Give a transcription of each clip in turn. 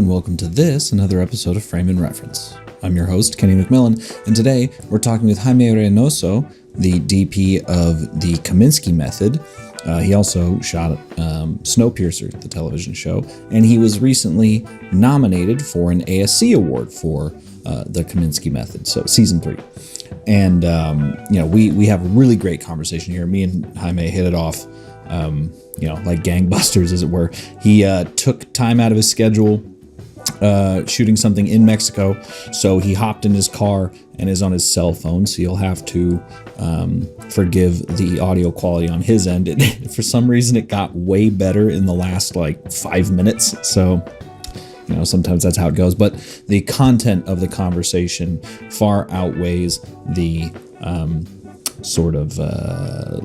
and welcome to another episode of Frame and Reference. I'm your host, Kenny McMillan, and today we're talking with Jaime Reynoso, the DP of the Kominsky method. He also shot Snowpiercer, the television show, and he was recently nominated for an ASC award for the Kominsky method, so season 3. And we have a really great conversation here. Me and Jaime hit it off, like gangbusters, as it were. He took time out of his schedule shooting something in Mexico, so he hopped in his car and is on his cell phone, so you'll have to forgive the audio quality on his end. For some reason, it got way better in the last 5 minutes, so sometimes that's how it goes, but the content of the conversation far outweighs the sort of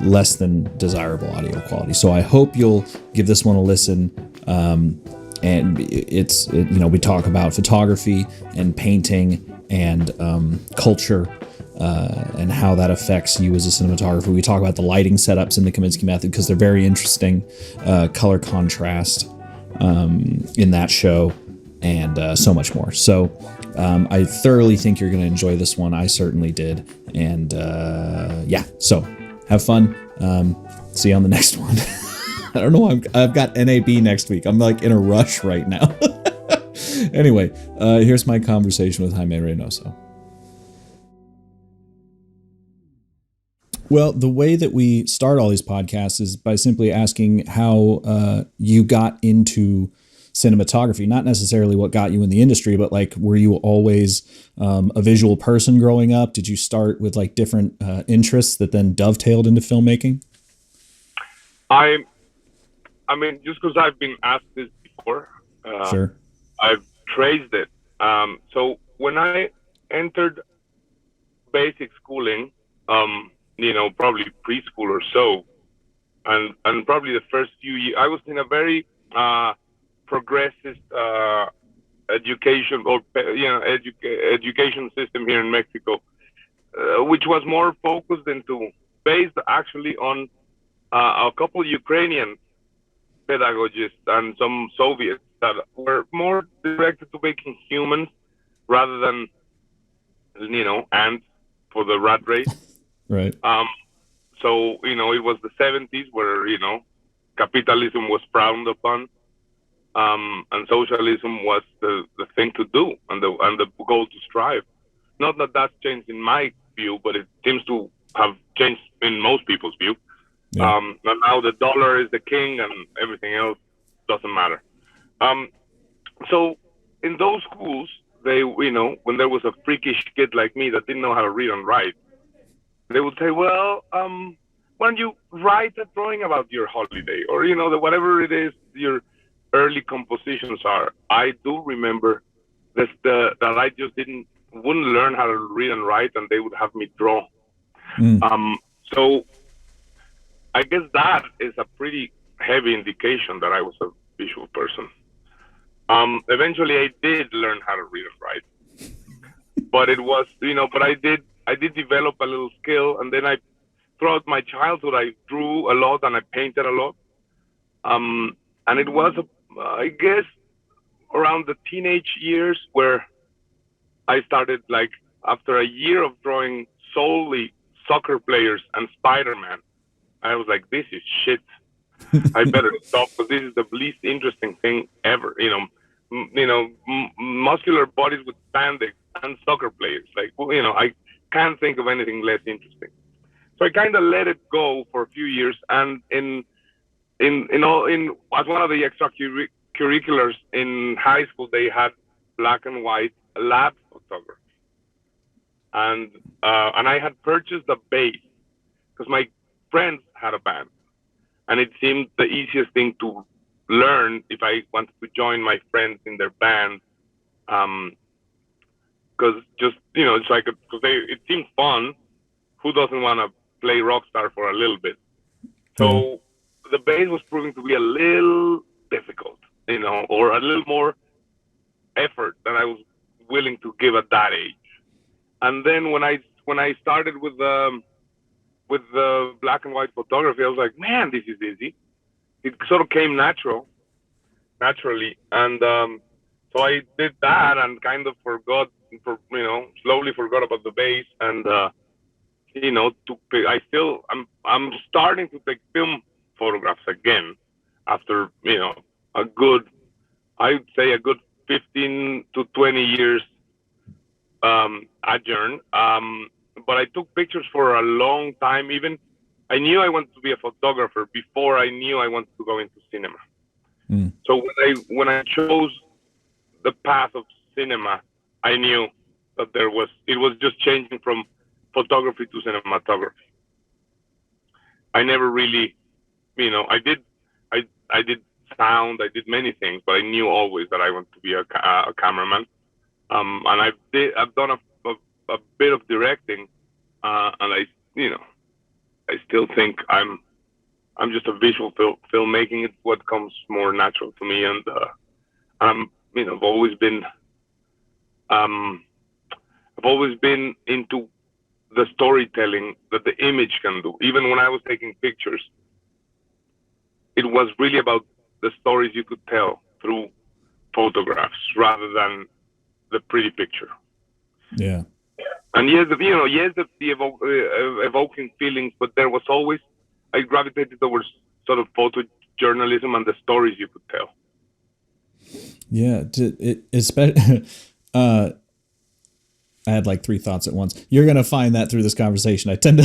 less than desirable audio quality. So I hope you'll give this one a listen. And we talk about photography and painting and culture and how that affects you as a cinematographer. We talk about the lighting setups in the Kominsky method because they're very interesting, color contrast in that show, and so much more. So I thoroughly think you're going to enjoy this one. I certainly did. And so have fun. See you on the next one. I don't know. I've got NAB next week. I'm in a rush right now. Anyway, here's my conversation with Jaime Reynoso. Well, the way that we start all these podcasts is by simply asking how you got into cinematography, not necessarily what got you in the industry, but were you always a visual person growing up? Did you start with different interests that then dovetailed into filmmaking? I mean, just because I've been asked this before, sure. I've traced it. So when I entered basic schooling, probably preschool or so, and probably the first few years, I was in a very progressive education or education system here in Mexico, which was more focused based actually on a couple Ukrainian pedagogists and some Soviets that were more directed to making humans rather than ants for the rat race. Right. So it was the 70s where capitalism was frowned upon, and socialism was the thing to do and the goal to strive. Not that that's changed in my view, but it seems to have changed in most people's view. Yeah. And now the dollar is the king and everything else doesn't matter. So in those schools, they, when there was a freakish kid like me that didn't know how to read and write, they would say, well, why don't you write a drawing about your holiday, or, whatever it is your early compositions are. I do remember that I just wouldn't learn how to read and write, and they would have me draw. So I guess that is a pretty heavy indication that I was a visual person. Eventually I did learn how to read and write, but it was, but I did develop a little skill. And then throughout my childhood, I drew a lot and I painted a lot. And it was, I guess, around the teenage years where I started, after a year of drawing solely soccer players and Spider-Man, I was like, this is shit. I better stop, because this is the least interesting thing ever. Muscular bodies with spandex and soccer players. I can't think of anything less interesting. So I kind of let it go for a few years. And as one of the extracurriculars in high school, they had black and white lab photography. And I had purchased a bass because my friends had a band, and it seemed the easiest thing to learn if I wanted to join my friends in their band, because it seemed fun. Who doesn't want to play rock star for a little bit? So the bass was proving to be a little difficult, or a little more effort than I was willing to give at that age. And then when I started with the black and white photography, I was like, man, this is easy. It sort of came naturally. And so So I did that and kind of slowly forgot about the bass, and I'm starting to take film photographs again after I'd say a good 15 to 20 years adjourn. But I took pictures for a long time. Even I knew I wanted to be a photographer before I knew I wanted to go into cinema. So when I chose the path of cinema, I knew that it was just changing from photography to cinematography. I never really, I did sound, I did many things, but I knew always that I wanted to be a cameraman. And I've done a bit of directing, and I still think I'm just a visual filmmaking. It's what comes more natural to me, and I've always been into the storytelling that the image can do. Even when I was taking pictures, it was really about the stories you could tell through photographs rather than the pretty picture. Yeah. And yes, evoking feelings, but there was always, I gravitated towards sort of photojournalism and the stories you could tell. Yeah, I had like 3 thoughts at once. You're going to find that through this conversation. I tend to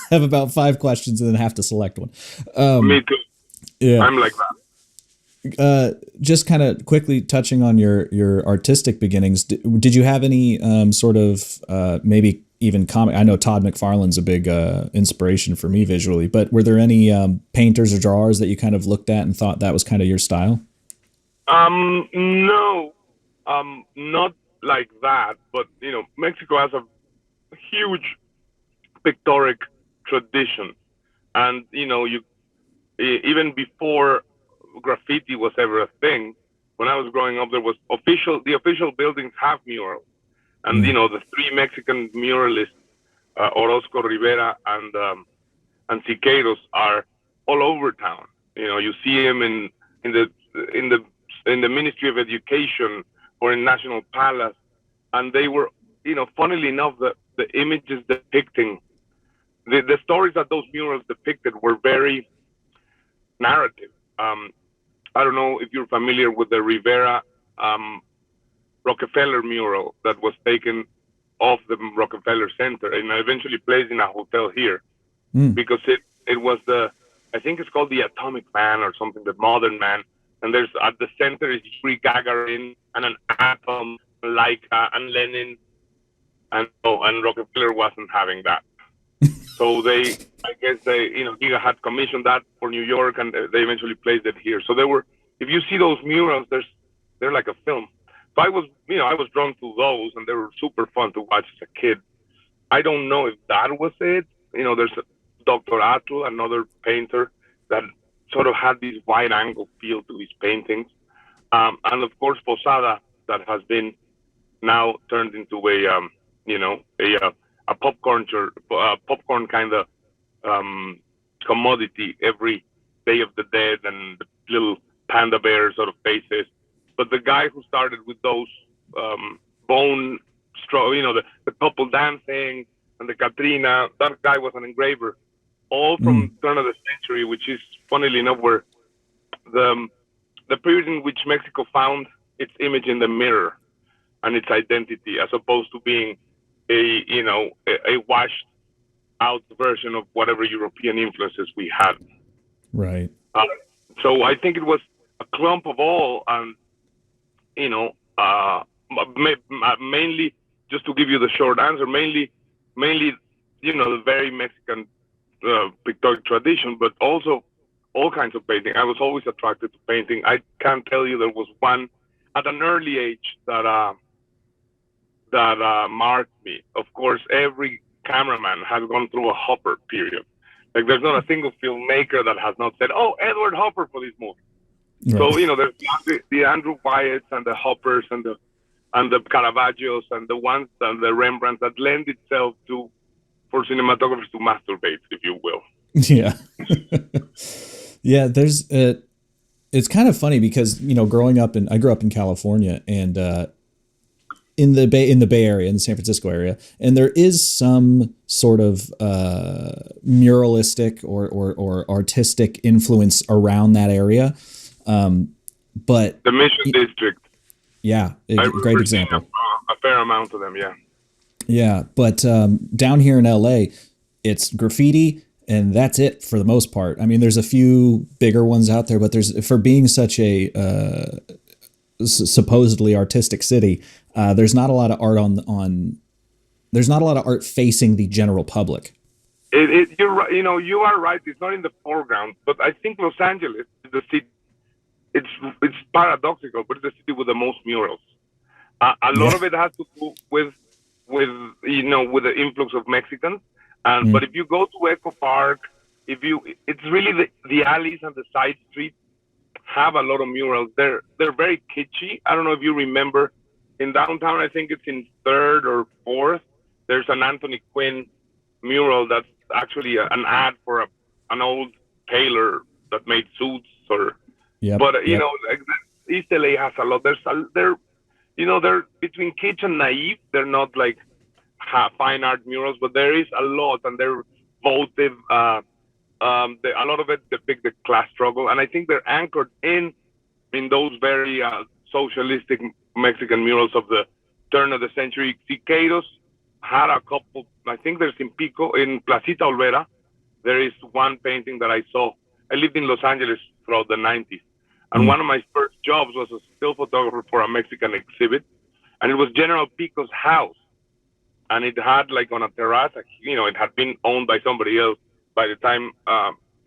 have about 5 questions and then have to select one. Me too. Yeah. I'm like that. Just kind of quickly touching on your artistic beginnings. Did you have any sort of maybe even comic? I know Todd McFarlane's a big inspiration for me visually, but were there any painters or drawers that you kind of looked at and thought that was kind of your style? No, not like that. But Mexico has a huge pictoric tradition, and even before graffiti was ever a thing, when I was growing up, there was the official buildings have murals, and the 3 Mexican muralists, Orozco, Rivera, and Siqueiros, are all over town. You see them in the Ministry of Education or in National Palace, and they were, funnily enough, the images depicting the stories that those murals depicted were very narrative. I don't know if you're familiar with the Rivera Rockefeller mural that was taken off the Rockefeller Center and eventually placed in a hotel here, because it was I think it's called the Atomic Man or something, the Modern Man. And there's at the center is Yuri Gagarin and an atom, Laika and Lenin, and Rockefeller wasn't having that. So I guess Giga had commissioned that for New York, and they eventually placed it here. So if you see those murals, they're like a film. So I was drawn to those, and they were super fun to watch as a kid. I don't know if that was it. There's Dr. Atl, another painter that sort of had this wide angle feel to his paintings. And of course, Posada, that has been now turned into a popcorn kind of commodity every Day of the Dead and the little panda bear sort of faces. But the guy who started with those bone straw, the couple dancing and the Katrina, that guy was an engraver, all from turn of the century, which is funnily enough where the period in which Mexico found its image in the mirror and its identity, as opposed to being a washed out version of whatever European influences we had. Right. So I think it was a clump of all, and mainly, just to give you the short answer, mainly the very Mexican pictorial tradition, but also all kinds of painting. I was always attracted to painting. I can't tell you there was one at an early age that marked me. Of course, every cameraman has gone through a Hopper period. Like, there's not a single filmmaker that has not said, "Oh, Edward Hopper for this movie." Right. So there's the Andrew Wyatts and the Hoppers and the Caravaggios and the ones and the Rembrandts that lend itself for cinematographers to masturbate, if you will. Yeah. Yeah, there's it's kind of funny because, you know, I grew up in California, and in the Bay Area, in the San Francisco area, and there is some sort of muralistic or artistic influence around that area. But the Mission District. Yeah, great example. A fair amount of them, yeah. Yeah, but down here in LA, it's graffiti, and that's it for the most part. I mean, there's a few bigger ones out there, but for being such a supposedly artistic city, there's not a lot of art there's not a lot of art facing the general public. You're right. You know, you are right. It's not in the foreground, but I think Los Angeles is the city. It's paradoxical, but it's the city with the most murals. A lot of it has to do with you know, with the influx of Mexicans. And but if you go to Echo Park, it's really the alleys and the side streets have a lot of murals. They're very kitschy. I don't know if you remember in downtown. I think it's in 3rd or 4th. There's an Anthony Quinn mural that's actually an ad for an old tailor that made suits. But you know, like, East LA has a lot. They're between kitsch and naive. They're not like fine art murals, but there is a lot, and they're votive. A lot of it depict the class struggle, and I think they're anchored in those very socialistic Mexican murals of the turn of the century. Siqueiros had a couple. I think there's in Pico, in Placita Olvera. There is one painting that I saw. I lived in Los Angeles throughout the 90s. And one of my first jobs was a still photographer for a Mexican exhibit. And it was General Pico's house. And it had, like, on a terrace, you know, it had been owned by somebody else by the time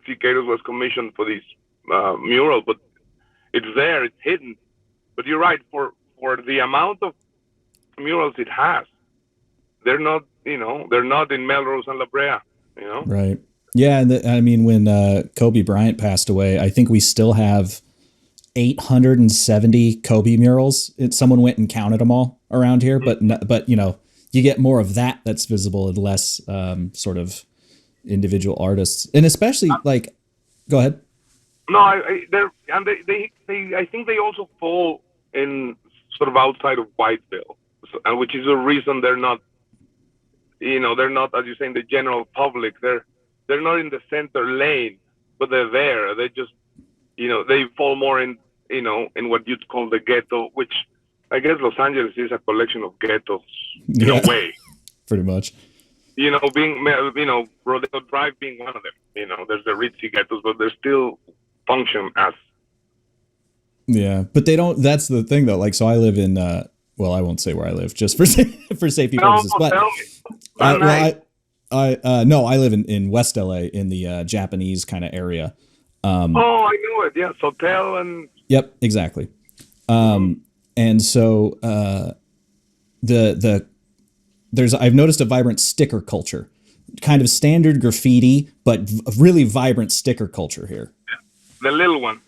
Siqueiros was commissioned for this mural. But it's there, it's hidden. But you're right, for the amount of murals it has, they're not in Melrose and La Brea, you know? Right. Yeah, and I mean, when Kobe Bryant passed away, I think we still have 870 Kobe murals. Someone went and counted them all around here, but you know, you get more of that's visible and less sort of individual artists, and especially like, go ahead. No, I think they also fall in sort of outside of Whiteville, which is the reason they're not, as you say, in the general public. They're not in the center lane, but they're there. They just, they fall more in what you'd call the ghetto, which I guess Los Angeles is a collection of ghettos in a way. Pretty much. Rodeo Drive being one of them. There's the ritzy ghettos, but they still function as. Yeah, but they don't. That's the thing, though. Like, so I live in. Well, I won't say where I live, just for safety purposes. But I live in West LA, in the Japanese kind of area. I know it. Yeah, Sotel and. Yep, exactly. And so I've noticed a vibrant sticker culture, kind of standard graffiti, but really vibrant sticker culture here. The little one.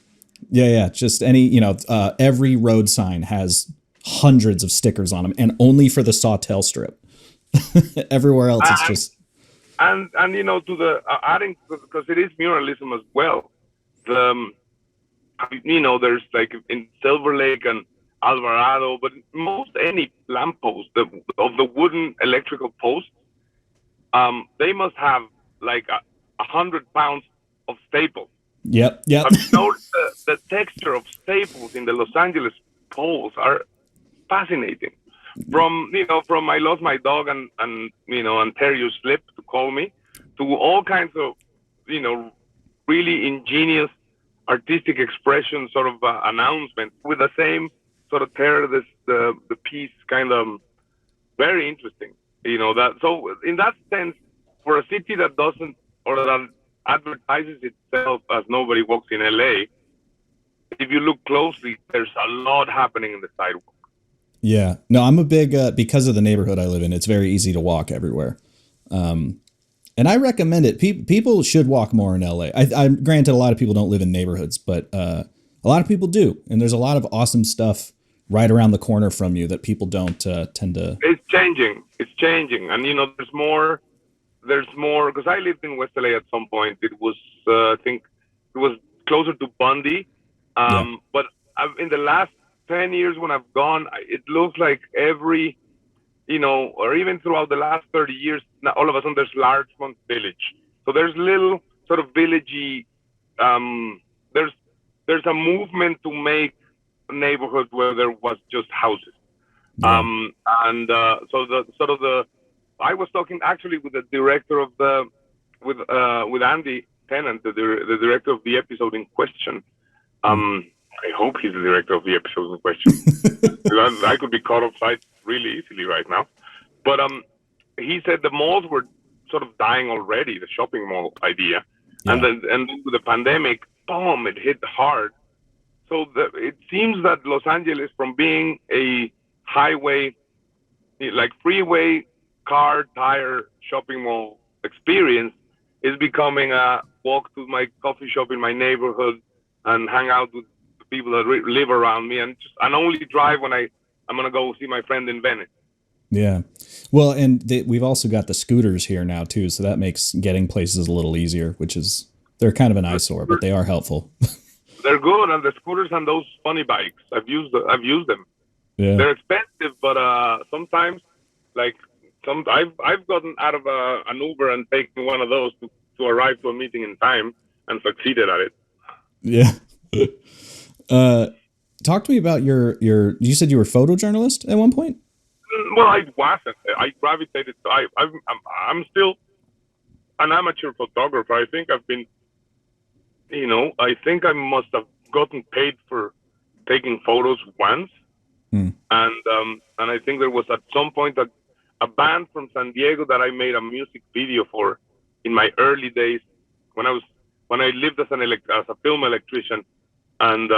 Yeah. Just every road sign has hundreds of stickers on them, and only for the Sawtell strip. Everywhere else, it's just. And to the adding, because it is muralism as well. There's like in Silver Lake and Alvarado, but most any lamppost of the wooden electrical posts, they must have like 100 pounds of staples. Yep. Have you noticed the texture of staples in the Los Angeles poles are fascinating. From I lost my dog and Ontario slipped to call me, to all kinds of really ingenious artistic expression sort of announcement with the same sort of the piece, kind of very interesting. So in that sense, for a city that doesn't, or that advertises itself as nobody walks in LA, if you look closely, there's a lot happening in the sidewalk. Yeah, no, I'm a big, because of the neighborhood I live in, it's very easy to walk everywhere. And I recommend it. People should walk more in LA. I'm granted, a lot of people don't live in neighborhoods, but a lot of people do. And there's a lot of awesome stuff right around the corner from you that people don't tend to. It's changing. And, there's more, because I lived in West LA at some point. It was, I think it was closer to Bundy. Yeah. But in the last 10 years when I've gone, it looks like every, or even throughout the last 30 years, now all of a sudden there's Larchmont Village. So there's little sort of villagey, there's a movement to make neighborhoods where there was just houses. Yeah. So I was talking actually with the director of with Andy Tennant, the director of the episode in question. I hope he's the director of the episode in question. I could be caught offside really easily right now. But he said the malls were sort of dying already, the shopping mall idea. Yeah. And then with the pandemic, boom, it hit hard. So it seems that Los Angeles, from being a highway, like freeway, car, tire, shopping mall experience, is becoming a walk to my coffee shop in my neighborhood and hang out with the people that live around me, and only drive when I'm gonna go see my friend in Venice. Yeah. Well, and we've also got the scooters here now too, so that makes getting places a little easier, they're kind of an eyesore, but they are helpful. They're good, and the scooters and those funny bikes, I've used them. Yeah. They're expensive, but sometimes, I've gotten out of an Uber and taken one of those to arrive to a meeting in time and succeeded at it. Yeah. Talk to me about you said you were a photojournalist at one point? Well, I wasn't. I gravitated. I'm still an amateur photographer. I think I've been, I think I must have gotten paid for taking photos once. And I think there was at some point a band from San Diego that I made a music video for in my early days when I lived as a film electrician, and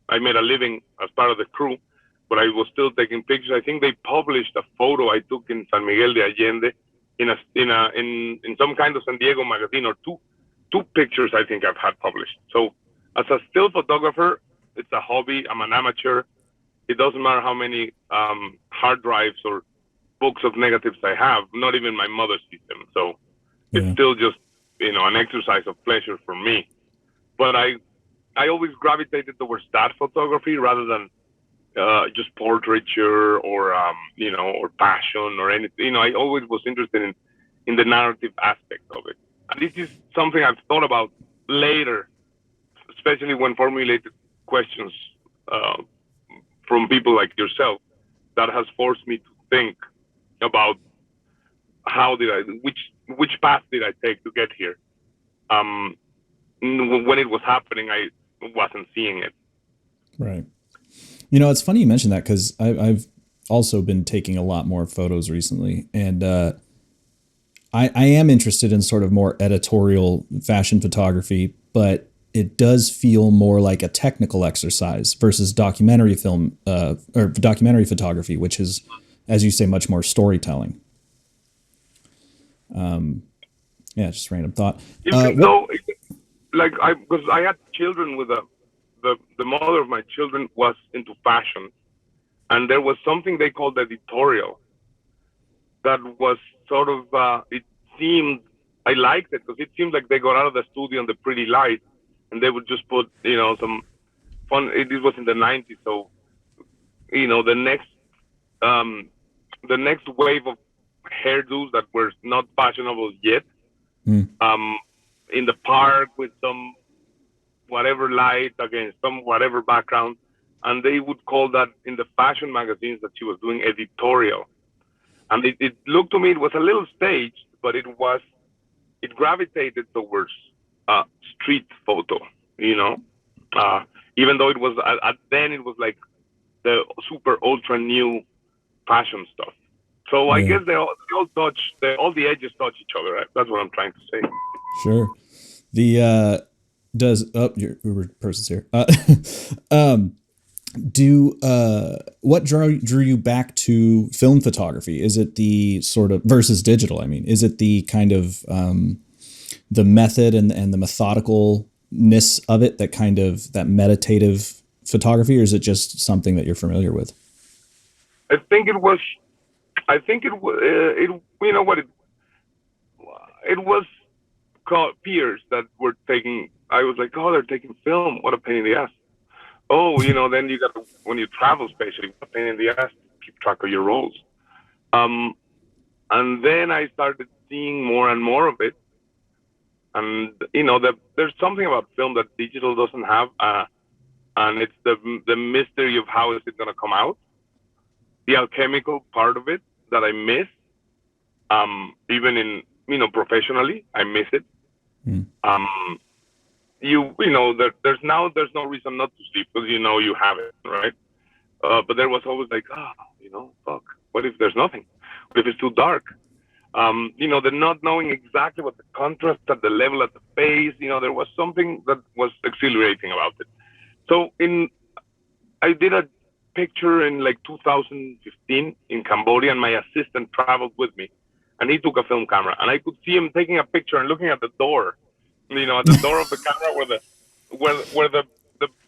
I made a living as part of the crew, but I was still taking pictures. I think they published a photo I took in San Miguel de Allende in some kind of San Diego magazine, or two pictures I think I've had published. So as a still photographer, it's a hobby. I'm an amateur. It doesn't matter how many hard drives or books of negatives I have, not even my mother sees them. So it's still just, an exercise of pleasure for me. But I always gravitated towards that photography rather than just portraiture or passion or anything. I always was interested in the narrative aspect of it. And this is something I've thought about later, especially when formulated questions from people like yourself, that has forced me to think about which path did I take to get here. When it was happening, I wasn't seeing it. Right. It's funny you mentioned that, because I've also been taking a lot more photos recently, and I am interested in sort of more editorial fashion photography, but it does feel more like a technical exercise versus documentary film or documentary photography, which is, as you say, much more storytelling. Just random thought. Even though, because I had children with the mother of my children was into fashion, and there was something they called editorial that was sort of, it seemed, I liked it because it seemed like they got out of the studio in the pretty light, and they would just put, some fun, it was in the 90s, so, the next wave of hairdos that were not fashionable yet, in the park with some whatever light against some whatever background, and they would call that in the fashion magazines that she was doing editorial. And it looked to me, it was a little staged, but it gravitated towards street photo, even though it was then it was like the super ultra new fashion stuff. So I guess they all touch, all the edges touch each other, right? That's what I'm trying to say. Sure. Your Uber person's here. What drew you back to film photography? Is it the sort of versus digital? I mean, is it the kind of the method and the methodicalness of it, that meditative photography, or is it just something that you're familiar with? I think it was. It was called peers that were taking. I was like, oh, they're taking film. What a pain in the ass. Oh, then you got to, when you travel, especially, a pain in the ass to keep track of your rolls. And then I started seeing more and more of it. And, there's something about film that digital doesn't have. And it's the mystery of how is it going to come out. The alchemical part of it that I miss. Even in, professionally, I miss it. Mm. There's no reason not to sleep because you have it, right? But there was always like, fuck, what if there's nothing? What if it's too dark? The not knowing exactly what the contrast at the level at the face, there was something that was exhilarating about it. So I did a picture in like 2015 in Cambodia, and my assistant traveled with me, and he took a film camera, and I could see him taking a picture and looking at the door, at the door of the camera where the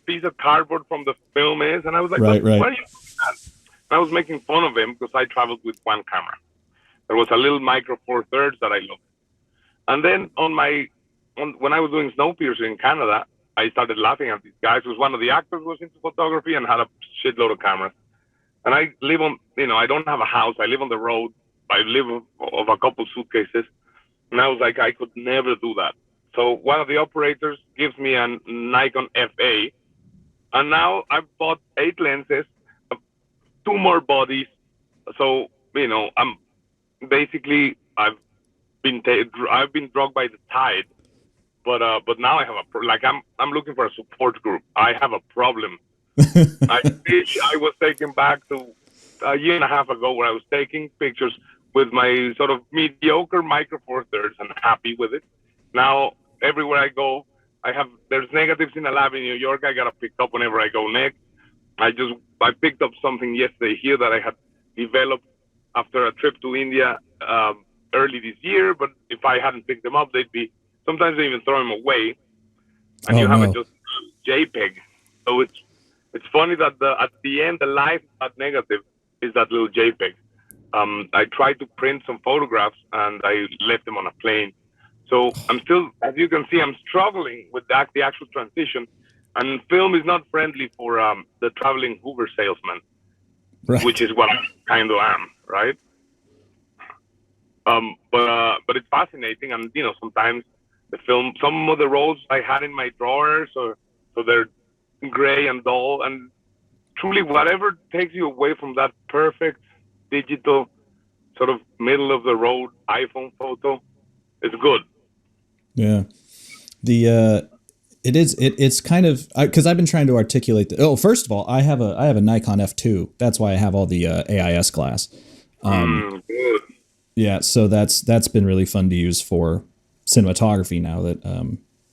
piece of cardboard from the film is, and I was like, right. What are you doing at? I was making fun of him because I traveled with one camera. There was a little micro four thirds that I loved, and then when I was doing Snowpiercer in Canada, I started laughing at these guys because one of the actors was into photography and had a shitload of cameras. And I live on, I don't have a house. I live on the road. I live of a couple suitcases. And I was like, I could never do that. So one of the operators gives me a Nikon FA. And now I've bought 8 lenses, 2 more bodies. So, I'm basically, I've been drugged by the tide. But now I have I'm looking for a support group. I have a problem. I wish I was taken back to a year and a half ago where I was taking pictures with my sort of mediocre micro four thirds and happy with it. Now everywhere I go, there's negatives in a lab in New York. I gotta pick up whenever I go next. I picked up something yesterday here that I had developed after a trip to India early this year. But if I hadn't picked them up, sometimes they even throw them away, and you have it just JPEG. So it's funny that at the end, the life of that negative is that little JPEG. I tried to print some photographs, and I left them on a plane. So I'm still, as you can see, I'm struggling with the actual transition. And film is not friendly for the traveling Hoover salesman, right. Which is what I kind of am, right? But it's fascinating, and sometimes the film, some of the rolls I had in my drawers, so they're gray and dull, and truly whatever takes you away from that perfect digital sort of middle of the road iPhone photo is good. Yeah. It's kind of, because I've been trying to articulate first of all, I have a Nikon F2. That's why I have all the AIS glass. Good. Yeah. So that's been really fun to use for cinematography now that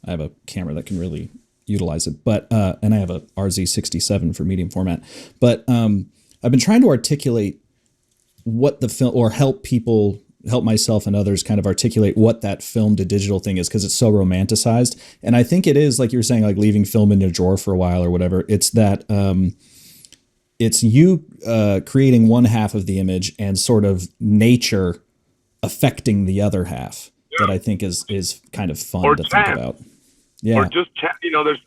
I have a camera that can really utilize it. But and I have a RZ67 for medium format. But I've been trying to articulate what the film, or help myself and others kind of articulate what that film to digital thing is, because it's so romanticized. And I think it is, like you were saying, like leaving film in your drawer for a while or whatever. It's that it's you creating one half of the image and sort of nature affecting the other half. That I think is kind of fun to think about. Yeah. Or just chat. There's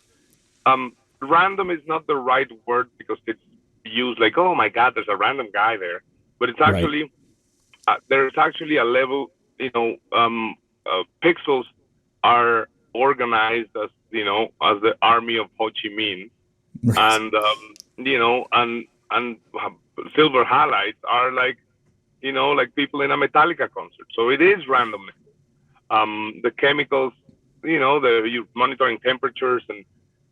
random is not the right word because it's used like, oh my God, there's a random guy there. But it's actually there's actually a level. Pixels are organized as as the army of Ho Chi Minh, right. And silver highlights are like like people in a Metallica concert. So it is randomness. The chemicals, you're monitoring temperatures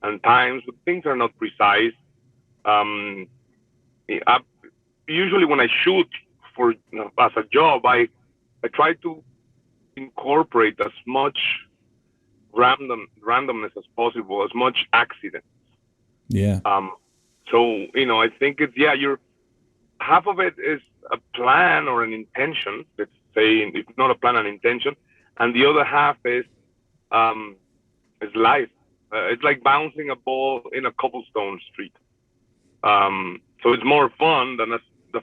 and times, but things are not precise. Usually when I shoot for as a job, I try to incorporate as much randomness as possible, as much accident. Yeah. So I think it's half of it is a plan or an intention. Let's say, if not a plan, an intention. And the other half is life. It's like bouncing a ball in a cobblestone street. So it's more fun than the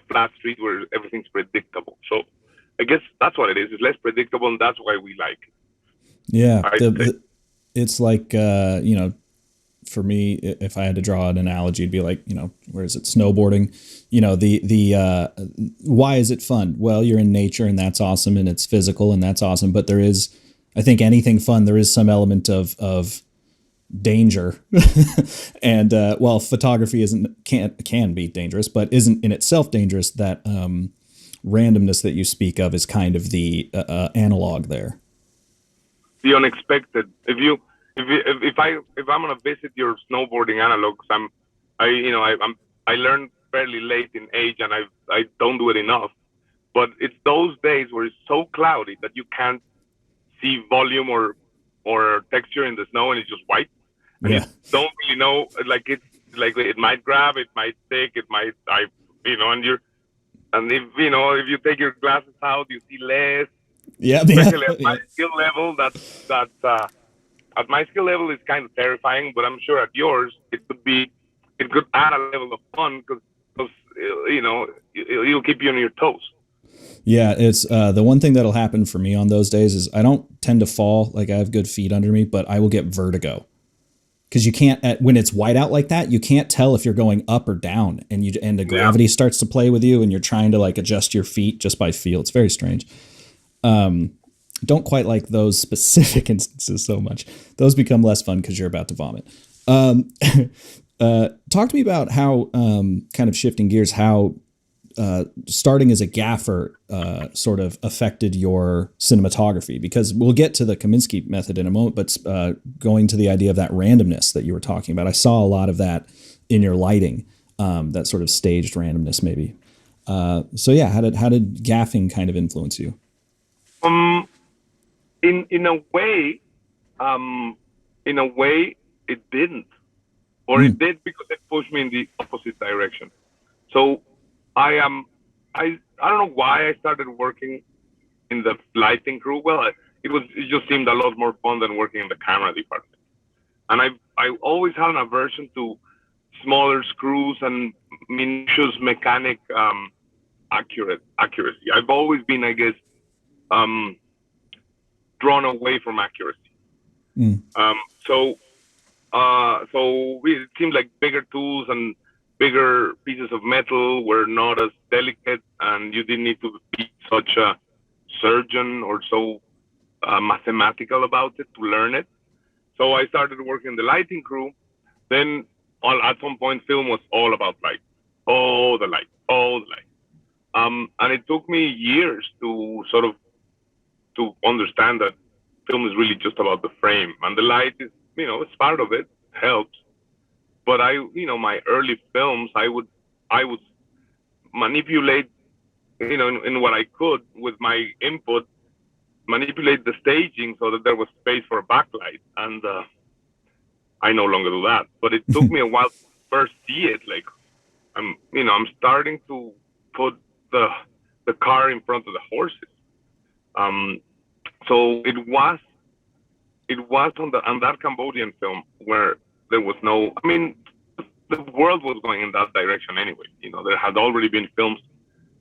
flat street where everything's predictable. So I guess that's what it is. It's less predictable, and that's why we like it. Yeah. It's like, for me, if I had to draw an analogy, it'd be like, where is it? Snowboarding. Why is it fun? Well, you're in nature and that's awesome, and it's physical and that's awesome. But there is, I think anything fun, there is some element of danger. And while photography can be dangerous, but isn't in itself dangerous, that randomness that you speak of is kind of the analog there. The unexpected. If I'm gonna visit your snowboarding analogs, I learned fairly late in age, and I don't do it enough. But it's those days where it's so cloudy that you can't see volume or texture in the snow, and it's just white, and you don't really know. Like it's like it might grab, it might stick, it might and if you take your glasses out, you see less. Yeah, especially at my skill level, that's at my skill level is kind of terrifying. But I'm sure at yours, it could add a level of fun because it'll keep you on your toes. Yeah, it's the one thing that'll happen for me on those days is I don't tend to fall. Like, I have good feet under me, but I will get vertigo. Because you can't, when it's white out like that, you can't tell if you're going up or down, and the gravity starts to play with you, and you're trying to like adjust your feet just by feel. It's very strange. Don't quite like those specific instances so much. Those become less fun because you're about to vomit. Talk to me about how, kind of shifting gears, how starting as a gaffer sort of affected your cinematography, because we'll get to the Kominsky method in a moment, but going to the idea of that randomness that you were talking about, I saw a lot of that in your lighting, that sort of staged randomness maybe. So yeah, how did gaffing kind of influence you? In a way, it didn't, or it did because it pushed me in the opposite direction. So I don't know why I started working in the lighting crew. Well, it just seemed a lot more fun than working in the camera department. And I always had an aversion to smaller screws and minutious mechanic accuracy. I've always been, I guess, drawn away from accuracy. So it seemed like bigger tools and bigger pieces of metal were not as delicate, and you didn't need to be such a surgeon or so mathematical about it to learn it. So I started working in the lighting crew. Then at some point, film was all about light, all the light. And it took me years to sort of to understand that film is really just about the frame, and the light is, it's part of it, helps. But my early films, I would manipulate, in what I could with my input, manipulate the staging so that there was space for a backlight. And I no longer do that. But it took me a while to first see it. Like, I'm starting to put the car in front of the horses. So it was on that Cambodian film where there was no, the world was going in that direction anyway. There had already been films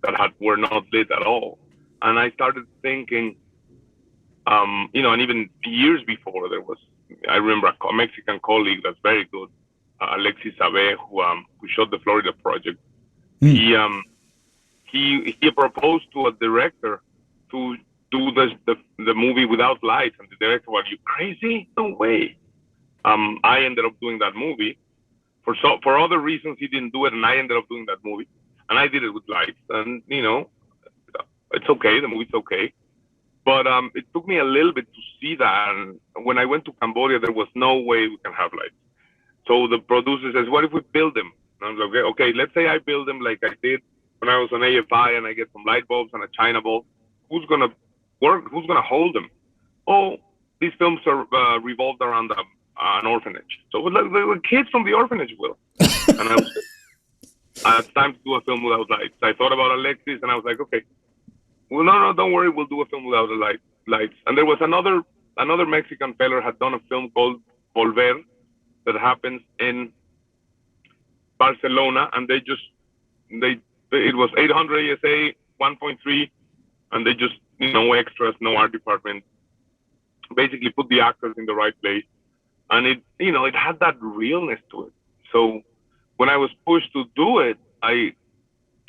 that were not lit at all. And I started thinking, and even years before, I remember a Mexican colleague that's very good, Alexis Abe, who shot the Florida Project. He proposed to a director to do the movie without lights, and the director, "Are you crazy? No way." I ended up doing that movie. For other reasons, he didn't do it, and I ended up doing that movie. And I did it with lights, and it's okay. The movie's okay, but it took me a little bit to see that. And when I went to Cambodia, there was no way we can have lights. So the producer says, "What if we build them?" And I was like, "Okay, let's say I build them like I did when I was on AFI, and I get some light bulbs and a China bulb. Who's gonna work? Who's gonna hold them?" "Oh, these films are revolved around an orphanage. So the kids from the orphanage will." And I was, it's time to do a film without lights. I thought about Alexis, and I was like, "Okay, well, no, don't worry, we'll do a film without the lights." And there was another Mexican fella had done a film called Volver that happens in Barcelona, and it was 800 ASA, 1.3, and they just, no extras, no art department, basically put the actors in the right place. and it had that realness to it. So when I was pushed to do it,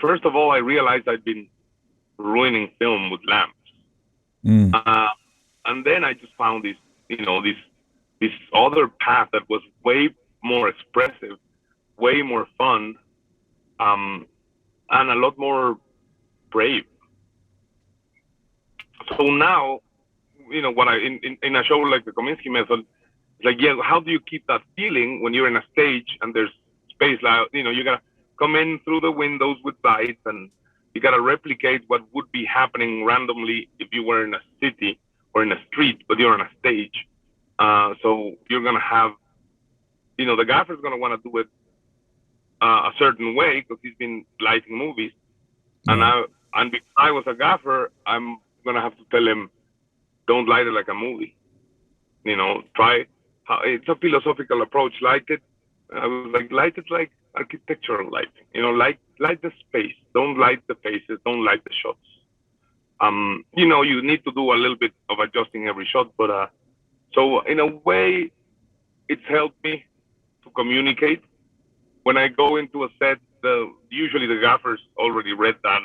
first of all, I realized I'd been ruining film with lamps. And then I just found this other path that was way more expressive, way more fun, and a lot more brave. So now, what in a show like the Kominsky method, it's like, yeah, how do you keep that feeling when you're in a stage and there's space? You gotta come in through the windows with lights, and you gotta replicate what would be happening randomly if you were in a city or in a street, but you're on a stage. So you're gonna have, the gaffer's gonna want to do it a certain way because he's been lighting movies, and because I was a gaffer, I'm gonna have to tell him, don't light it like a movie. Try. It's a philosophical approach. Light it. I was like, light it like architectural lighting. Light the space. Don't light the faces. Don't light the shots. You need to do a little bit of adjusting every shot, but so in a way, it's helped me to communicate. When I go into a set, usually the gaffers already read that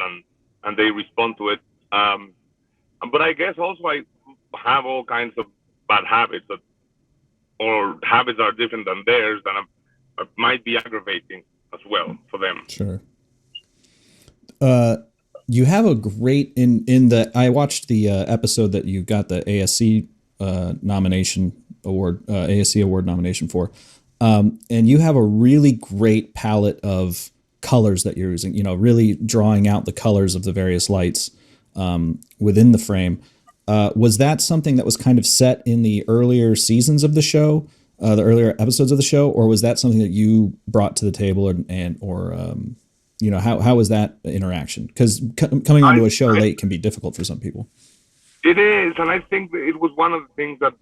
and they respond to it. But I guess also I have all kinds of bad habits or habits are different than theirs that might be aggravating as well for them. Sure. You have a great I watched the episode that you got the ASC ASC award nomination for. And you have a really great palette of colors that you're using, really drawing out the colors of the various lights within the frame. Was that something that was kind of set in the earlier seasons of the show, the earlier episodes of the show, or was that something that you brought to the table how was that interaction? Because coming onto a show late can be difficult for some people. It is, and I think it was one of the things that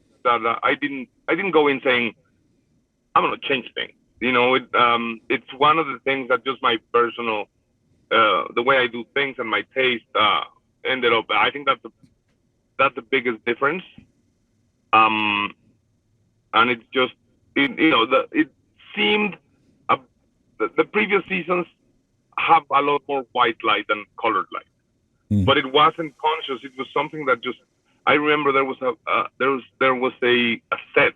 I didn't go in saying, I'm going to change things. It's one of the things that just my personal, the way I do things and my taste ended up. I think that's the biggest difference. And it's just, it seemed the previous seasons have a lot more white light than colored light, but it wasn't conscious. It was something that just, I remember there was a set.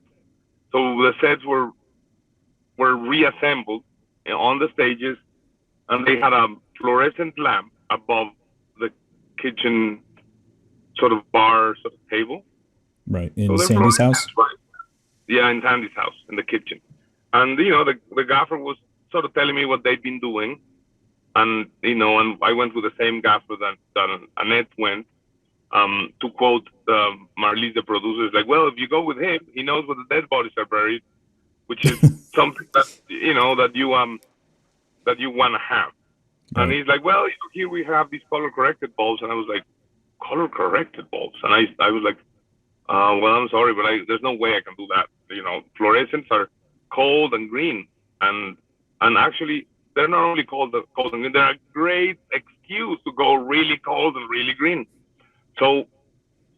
So the sets were reassembled on the stages, and they had a fluorescent lamp above the kitchen sort of bar sort of table. Right, in Sandy's house? Right. Yeah, in Sandy's house, in the kitchen. And, the gaffer was sort of telling me what they'd been doing. And, and I went with the same gaffer that Annette went. To quote Marlise, the producer, is like, well, if you go with him, he knows where the dead bodies are buried, which is something that that you want to have. Right. And he's like, well, here we have these color corrected bulbs, and I was like, color corrected bulbs, and I was like, well, I'm sorry, but there's no way I can do that. Fluorescents are cold and green, and actually they're not only cold and green, they're a great excuse to go really cold and really green. So,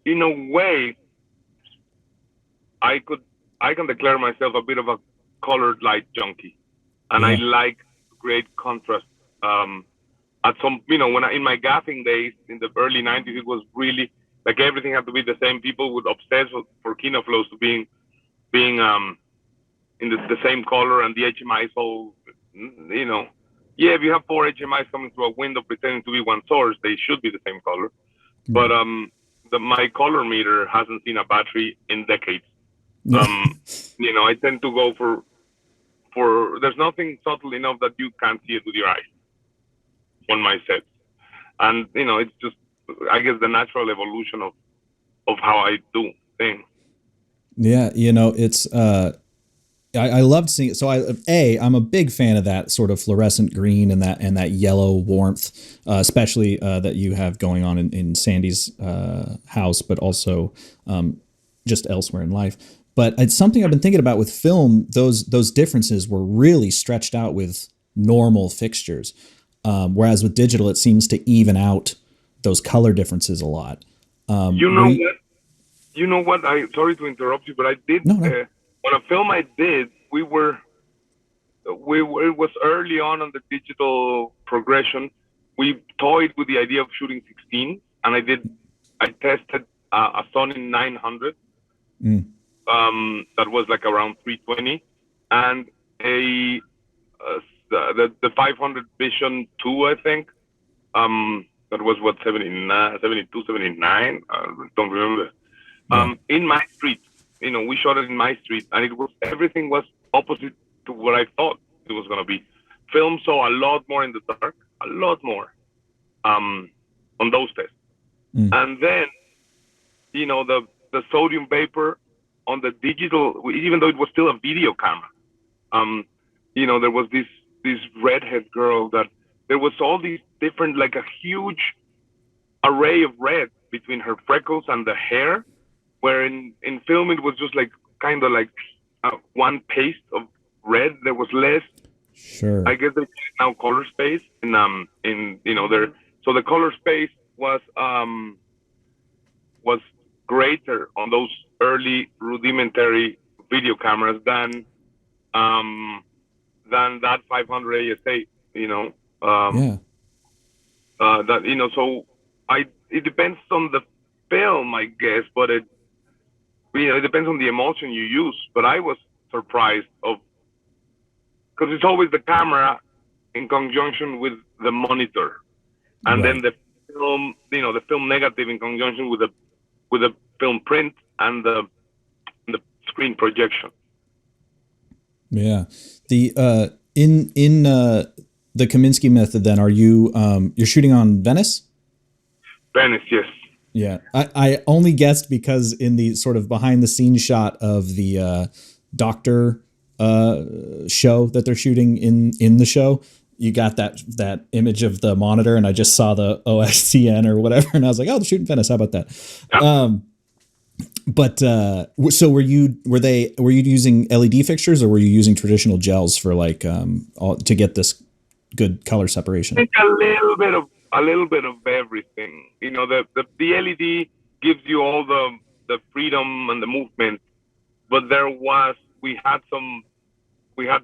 in a way, I can declare myself a bit of a colored light junkie, and I like great contrast. At some, when in my gaffing days in the early '90s, it was really like everything had to be the same. People would obsess for kino flows to being in the same color, and the HMIs all, if you have 4 HMIs coming through a window pretending to be one source, they should be the same color. But my color meter hasn't seen a battery in decades. I tend to go for there's nothing subtle enough that you can't see it with your eyes on my sets. And it's just, I guess, the natural evolution of how I do things. Yeah, it's I loved seeing it. So I'm a big fan of that sort of fluorescent green and that yellow warmth, especially that you have going on in Sandy's house, but also just elsewhere in life. But it's something I've been thinking about with film. Those differences were really stretched out with normal fixtures, whereas with digital, it seems to even out those color differences a lot. You know what? Sorry to interrupt you, but I did. No. on a film I did, it was early on the digital progression. We toyed with the idea of shooting 16, and I tested a Sony 900 that was like around 320, and the 500 Vision 2, I think. That was what, 79, 72, 79. I don't remember. In my street, we shot it in my street, and everything was opposite to what I thought it was gonna be. Film saw a lot more in the dark, a lot more, on those tests. And then, the sodium vapor on the digital, even though it was still a video camera, there was this redhead girl that there was all these different, like a huge array of red between her freckles and the hair, where in film it was just like kind of like one paste of red. There was less. Sure. I guess they now color space in there. So the color space was greater on those early rudimentary video cameras than that 500 ASA. So it depends on the film, I guess, but it depends on the emulsion you use. But I was surprised because it's always the camera in conjunction with the monitor, and then the film, the film negative in conjunction with the film print and the screen projection. Yeah. The in the Kominsky method, then, are you you're shooting on Venice? Venice, yes. Yeah, I only guessed because in the sort of behind the scenes shot of the doctor show that they're shooting in the show, you got that image of the monitor, and I just saw the OSCN or whatever, and I was like, oh, they're shooting Venice. How about that? Yeah. But so were you using LED fixtures, or were you using traditional gels for to get this good color separation? I think a little bit of everything. The LED gives you all the freedom and the movement, but we had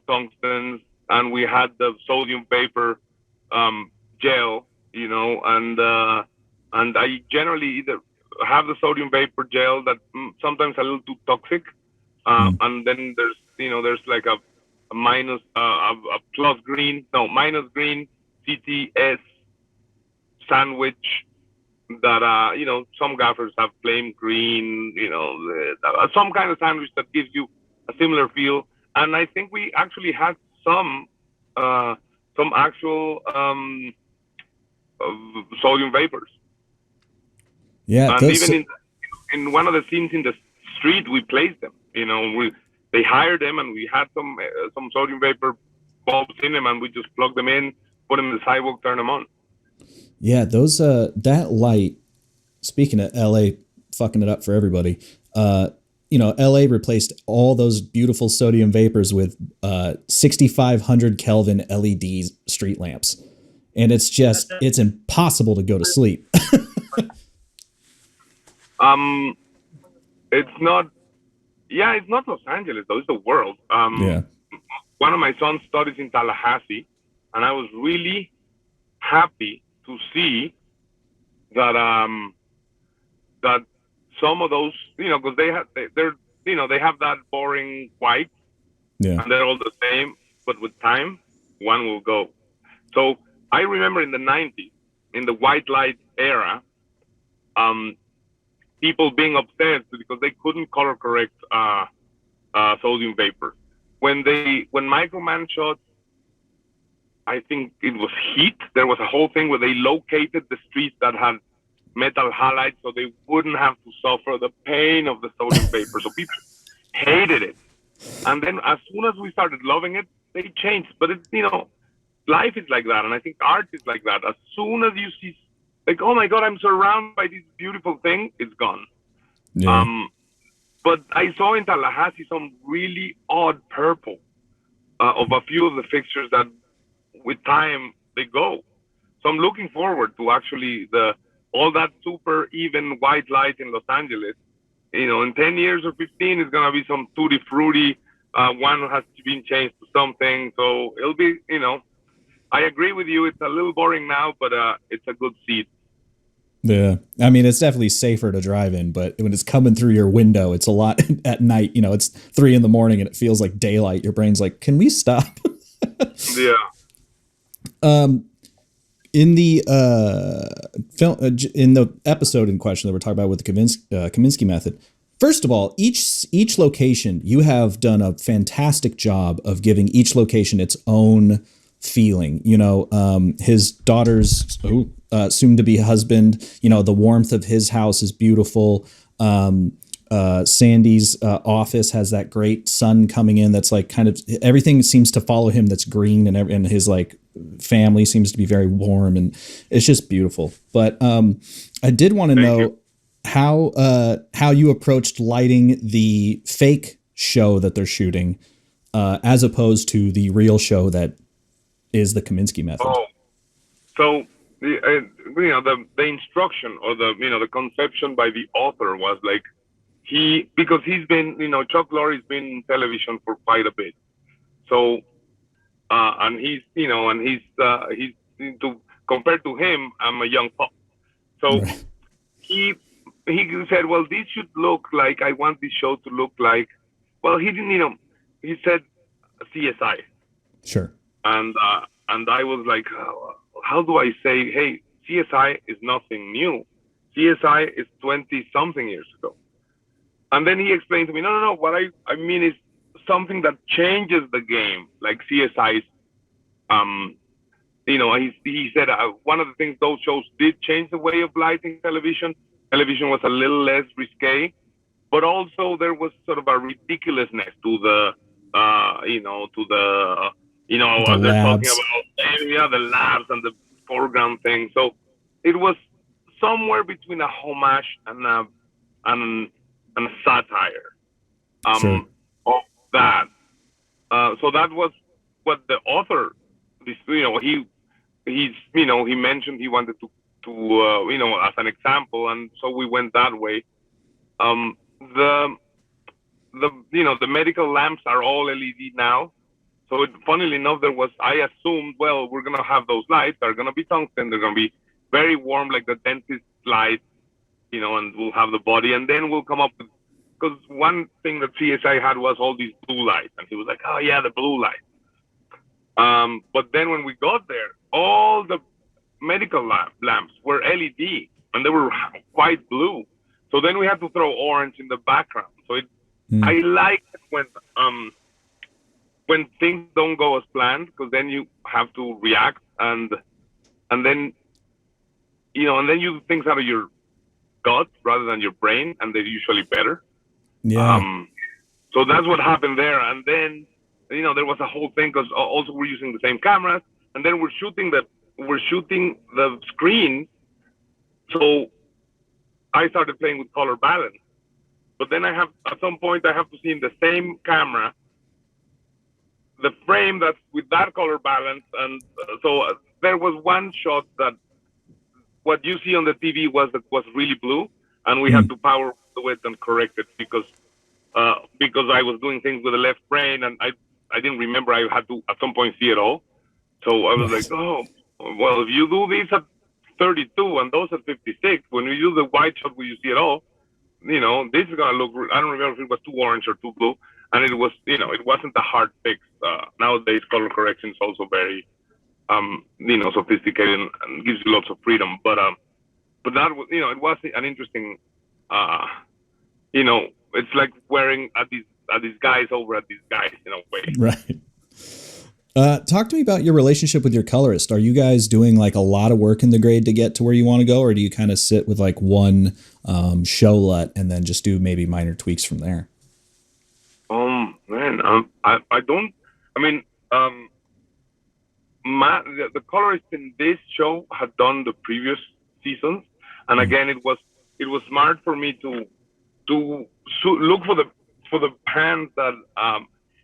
tungstens, and we had the sodium vapor gel, and I generally either have the sodium vapor gel that sometimes a little too toxic, and then there's like a minus minus green CTS sandwich that some gaffers have flame green, some kind of sandwich that gives you a similar feel. And I think we actually had some actual sodium vapors. Yeah, and even in one of the scenes in the street, we placed them. They hired them, and we had some sodium vapor bulbs in them, and we just plugged them in, put them in the sidewalk, turn them on. Yeah, those that light. Speaking of LA, fucking it up for everybody. LA replaced all those beautiful sodium vapors with 6,500 Kelvin LED street lamps, and it's impossible to go to sleep. It's not Los Angeles though. It's the world. One of my sons studies in Tallahassee, and I was really happy to see that that some of those, because they have that boring white, and they're all the same, but with time, one will go. So I remember in the 90s, in the white light era, people being obsessed because they couldn't color correct sodium vapor. When Microman shot, I think it was Heat, there was a whole thing where they located the streets that had metal halides so they wouldn't have to suffer the pain of the sodium vapor. So people hated it. And then as soon as we started loving it, they changed. But life is like that, and I think art is like that. As soon as you see, like, oh my God, I'm surrounded by this beautiful thing, it's gone. Yeah. But I saw in Tallahassee some really odd purple of a few of the fixtures that with time they go. So I'm looking forward to actually all that super even white light in Los Angeles in 10 years or 15, it's gonna be some tutti frutti. One has been changed to something, so it'll be, I agree with you. It's a little boring now, but it's a good seat. Yeah, I mean, it's definitely safer to drive in, but when it's coming through your window, it's a lot at night. It's 3 a.m. and it feels like daylight. Your brain's like, can we stop? Yeah. In the film, in the episode in question that we're talking about with the Kominsky method, first of all, each location, you have done a fantastic job of giving each location its own feeling. His daughter's soon-to-be husband. The warmth of his house is beautiful. Sandy's office has that great sun coming in. That's like kind of everything seems to follow him. That's green, and his like family seems to be very warm, and it's just beautiful. But I did want to know how you approached lighting the fake show that they're shooting, as opposed to the real show that is the Kominsky method. Oh, so the instruction or the conception by the author was like because he's been Chuck Lorre's been in television for quite a bit, so and he's compared to him, I'm a young pup, so right. he said, well, this should look like, I want this show to look like, well, he didn't he said CSI. Sure. And I was like, how do I say, hey, CSI is nothing new. CSI is 20-something years ago. And then he explained to me, no. What I mean is something that changes the game, like CSI's. He said one of the things those shows did change the way of lighting television. Television was a little less risque, but also there was sort of a ridiculousness to the they're talking about the labs and the foreground thing. So it was somewhere between a homage and a satire sure. of that. So that was what the author, he mentioned he wanted to as an example, and so we went that way. The medical lamps are all LED now. So funnily enough, I assumed, well, we're going to have those lights. They're going to be tungsten. They're going to be very warm, like the dentist light, and we'll have the body. And then we'll come up with, because one thing that CSI had was all these blue lights. And he was like, oh, yeah, the blue light. But then when we got there, all the medical lamps were LED, and they were quite blue. So then we had to throw orange in the background. So I like it when things don't go as planned, because then you have to react and then you do things out of your gut rather than your brain, and they're usually better. Yeah. So that's what happened there. And then there was a whole thing, because also we're using the same cameras, and then we're shooting the screen. So I started playing with color balance, but then at some point I have to see in the same camera the frame that's with that color balance. And so there was one shot that what you see on the TV was really blue, and we had to power it and correct it because I was doing things with the left brain, and I didn't remember I had to at some point see it all. So I was like, oh, well, if you do this at 32 and those at 56, when you do the wide shot where you see it all, this is going to look, I don't remember if it was too orange or too blue. And it was, it wasn't a hard fix. Nowadays, color correction is also very, sophisticated and gives you lots of freedom. But that was, it was an interesting, it's like wearing a disguise over a disguise in a way. Right. Talk to me about your relationship with your colorist. Are you guys doing like a lot of work in the grade to get to where you want to go, or do you kind of sit with like one show LUT and then just do maybe minor tweaks from there? Man, I don't. I mean, the colorist in this show had done the previous seasons, and again, it was smart for me to look for the hands that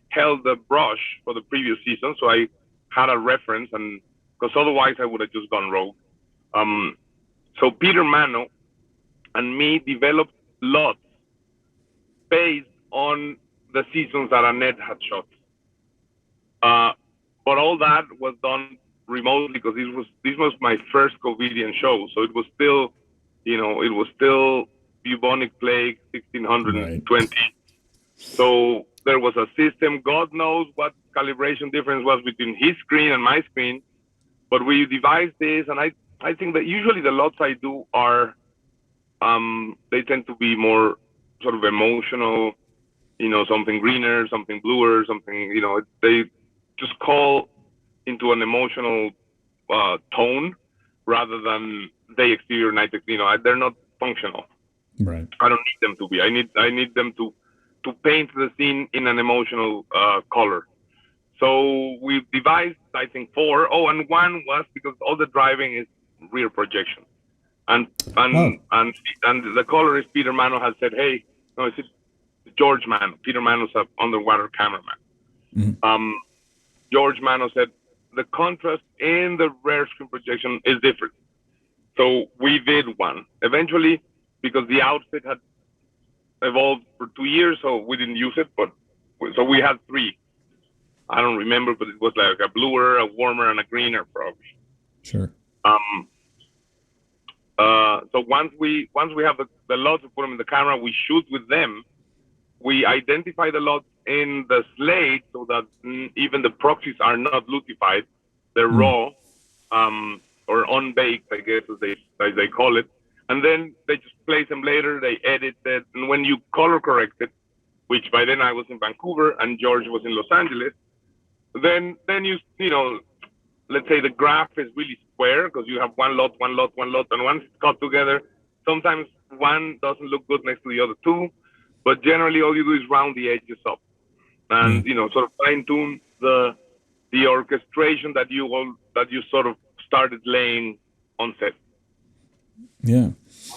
held the brush for the previous season, so I had a reference, and because otherwise I would have just gone rogue. So Peter Mano and me developed LUTs based on the seasons that Annette had shot. But all that was done remotely because this was my first COVIDian show, so it was still, bubonic plague 1620. Right. So there was a system. God knows what calibration difference was between his screen and my screen, but we devised this, and I think that usually the lots I do are, they tend to be more sort of emotional, something greener, something bluer, something, they just call into an emotional tone rather than day exterior, night exterior. They're not functional. Right. I don't need them to be. I need them to paint the scene in an emotional color. So we devised, I think, 4. Oh, and one was because all the driving is rear projection, and the colorist Peter Mano has said, hey, no, it's George Mano. Peter Mano's an underwater cameraman. Mm-hmm. George Mano said the contrast in the rear screen projection is different. So we did one eventually because the outfit had evolved for 2 years, so we didn't use it. But so we had 3. I don't remember, but it was like a bluer, a warmer, and a greener, probably. Sure. So once we have the lots, we put them in the camera, we shoot with them. We identify the lots in the slate so that even the proxies are not lutified. They're raw, or unbaked, I guess, as they call it. And then they just place them later, they edit it. And when you color correct it, which by then I was in Vancouver and George was in Los Angeles, then you let's say the graph is really square because you have one lot, and once it's cut together, sometimes one doesn't look good next to the other 2, but generally all you do is round the edges up and sort of fine tune the orchestration that you sort of started laying on set. Yeah.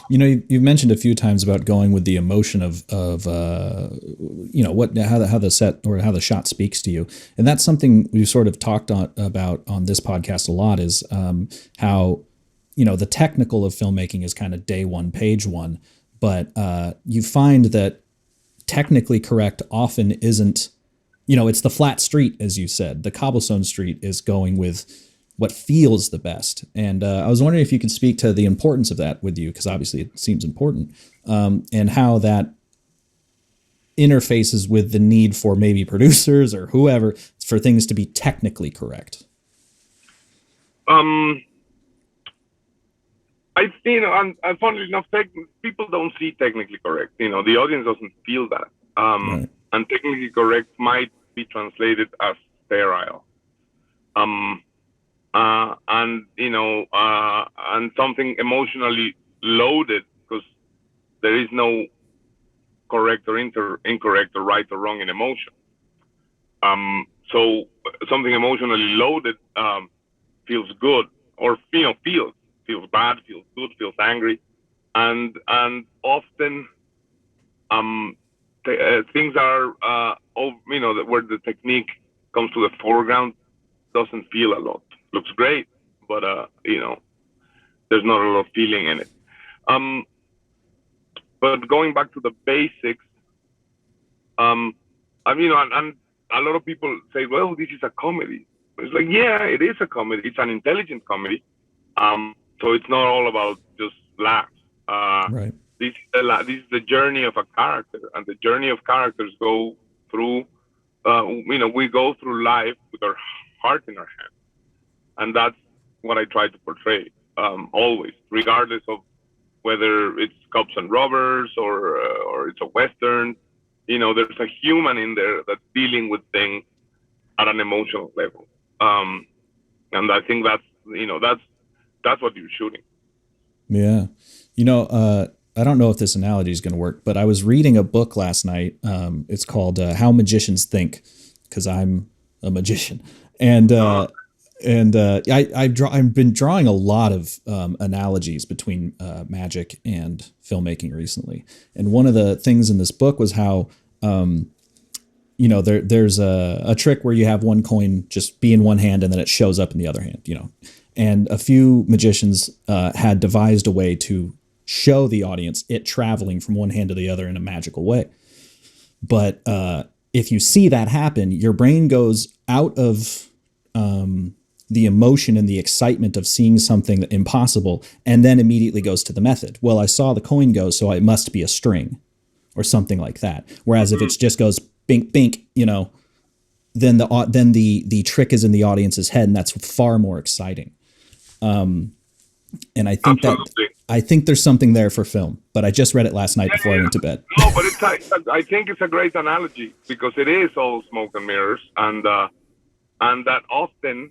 You've mentioned a few times about going with the emotion of how the set or how the shot speaks to you. And that's something we've sort of talked about on this podcast a lot is how, the technical of filmmaking is kind of day one, page one. But you find that technically correct often isn't, it's the flat street, as you said. The cobblestone street is going with what feels the best. And I was wondering if you could speak to the importance of that with you, because obviously it seems important, and how that interfaces with the need for maybe producers or whoever for things to be technically correct. I think, and funnily enough, people don't see technically correct. The audience doesn't feel that. Right. And technically correct might be translated as sterile. And something emotionally loaded because there is no correct or incorrect or right or wrong in emotion. So something emotionally loaded feels good or feels bad, feels good, feels angry, and often things are where the technique comes to the foreground doesn't feel a lot. Looks great, but there's not a lot of feeling in it. But going back to the basics, and a lot of people say, well, this is a comedy. It's like, yeah, it is a comedy. It's an intelligent comedy. So it's not all about just laughs. Right. This is the journey of a character, and the journey of characters go through. We go through life with our heart in our hand. And that's what I try to portray, always, regardless of whether it's cops and robbers or it's a Western. There's a human in there that's dealing with things at an emotional level. And I think that's what you're shooting. Yeah. I don't know if this analogy is going to work, but I was reading a book last night. It's called How Magicians Think, because I'm a magician. And I've been drawing a lot of analogies between magic and filmmaking recently. And one of the things in this book was how, there's a trick where you have one coin just be in one hand and then it shows up in the other hand, and a few magicians had devised a way to show the audience it traveling from one hand to the other in a magical way. But if you see that happen, your brain goes out of the emotion and the excitement of seeing something impossible, and then immediately goes to the method. Well, I saw the coin go, so it must be a string or something like that. Whereas if it just goes bink, bink, then the trick is in the audience's head, and that's far more exciting. And I think I think there's something there for film, but I just read it last night before I went to bed. No, but I think it's a great analogy, because it is all smoke and mirrors, and that often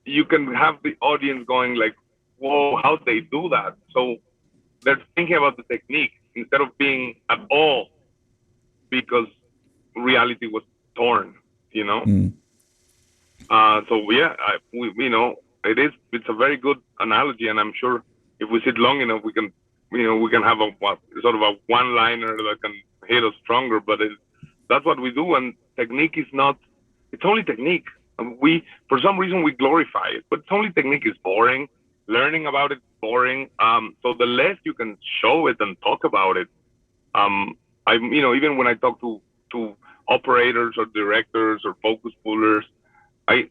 you can have the audience going like, whoa, how'd they do that? So they're thinking about the technique instead of being at all, because reality was torn, So yeah, it's a very good analogy, and I'm sure if we sit long enough, we can have a sort of a one-liner that can hit us stronger. But that's what we do, and technique is not. It's only technique. For some reason, we glorify it, but it's only technique is boring. Learning about it is boring. So the less you can show it and talk about it, even when I talk to operators or directors or focus pullers, I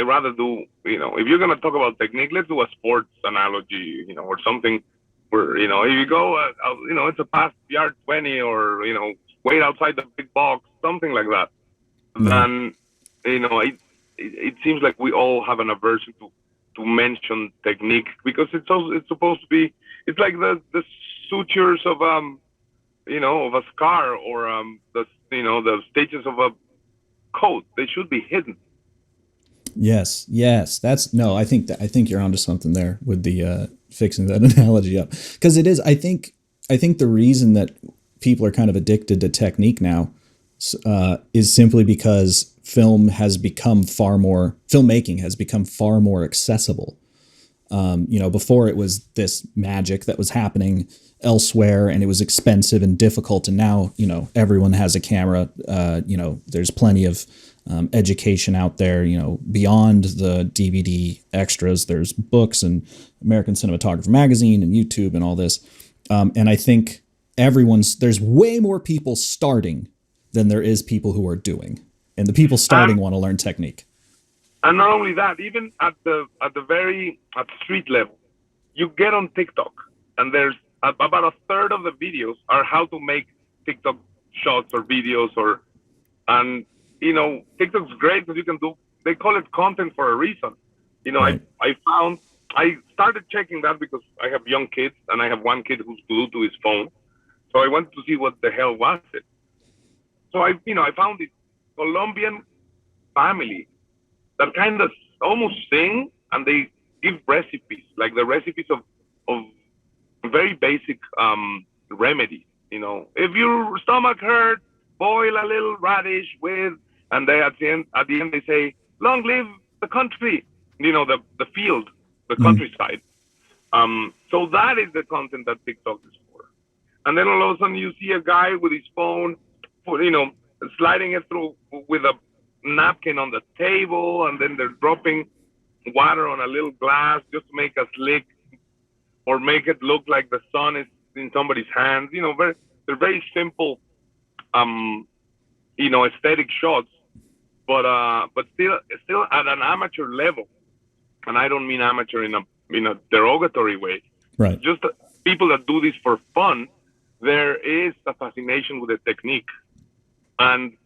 rather do, if you're going to talk about technique, let's do a sports analogy, or something where, if you go, it's a pass yard 20, or, wait outside the big box, something like that. Then, it seems like we all have an aversion to mention technique, because it's supposed to be, it's like the sutures of, of a scar, or, the stages of a coat. They should be hidden. Yes. I think you're onto something there with the fixing that analogy up, because it is. I think the reason that people are kind of addicted to technique now is simply because filmmaking has become far more accessible. Before it was this magic that was happening elsewhere, and it was expensive and difficult, and now everyone has a camera. There's plenty of education out there, beyond the DVD extras. There's books and American Cinematographer magazine and YouTube and all this. And I think there's way more people starting than there is people who are doing. And the people starting want to learn technique. And not only that, even at the street level, you get on TikTok, and there's about a third of the videos are how to make TikTok shots or videos, and TikTok's great because they call it content for a reason. Right. I started checking that because I have young kids, and I have one kid who's glued to his phone. So I wanted to see what the hell was it. So I found this Colombian family that kind of almost sing, and they give recipes, like the recipes of very basic remedies. If your stomach hurts, boil a little radish with, and they at the end they say, "Long live the country," the field, the countryside. So that is the content that TikTok is for. And then all of a sudden you see a guy with his phone, sliding it through with a napkin on the table, and then they're dropping water on a little glass just to make us lick, or make it look like the sun is in somebody's hands. They're very simple, aesthetic shots, but still at an amateur level. And I don't mean amateur in a derogatory way. Right. Just people that do this for fun. There is a fascination with the technique, and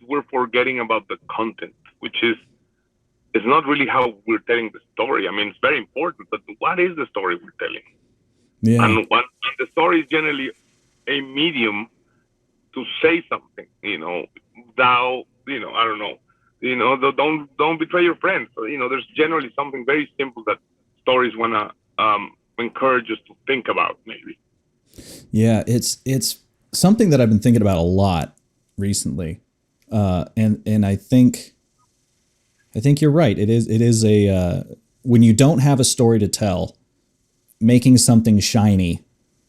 we're forgetting about the content, which is not really how we're telling the story. I mean, it's very important, but what is the story we're telling? Yeah. And the story is generally a medium to say something. I don't know. Don't betray your friends. There's generally something very simple that stories wanna encourage us to think about, maybe. Yeah, it's something that I've been thinking about a lot recently, and I think you're right. It is a when you don't have a story to tell, making something shiny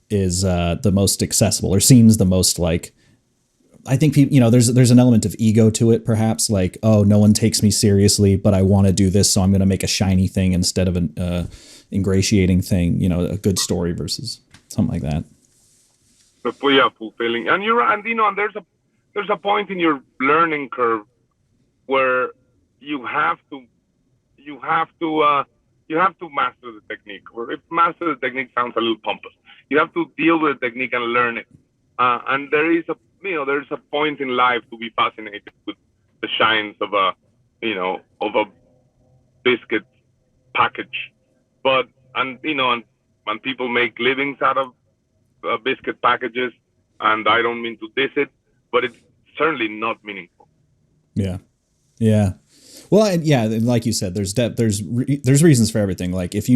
is the most accessible, or seems the most like. I think people, there's an element of ego to it, perhaps, like, oh, no one takes me seriously, but I want to do this, so I'm going to make a shiny thing instead of an ingratiating thing. A good story versus. something like that. Yeah, fulfilling. And you're, and and there's a point in your learning curve where you have to master the technique. Or if master the technique sounds a little pompous, you have to deal with the technique and learn it. And there's a point in life to be fascinated with the shines of a biscuit package. But and people make livings out of biscuit packages, and I don't mean to diss it, but it's certainly not meaningful. Yeah. Well, and yeah, like you said, there's reasons for everything. Like if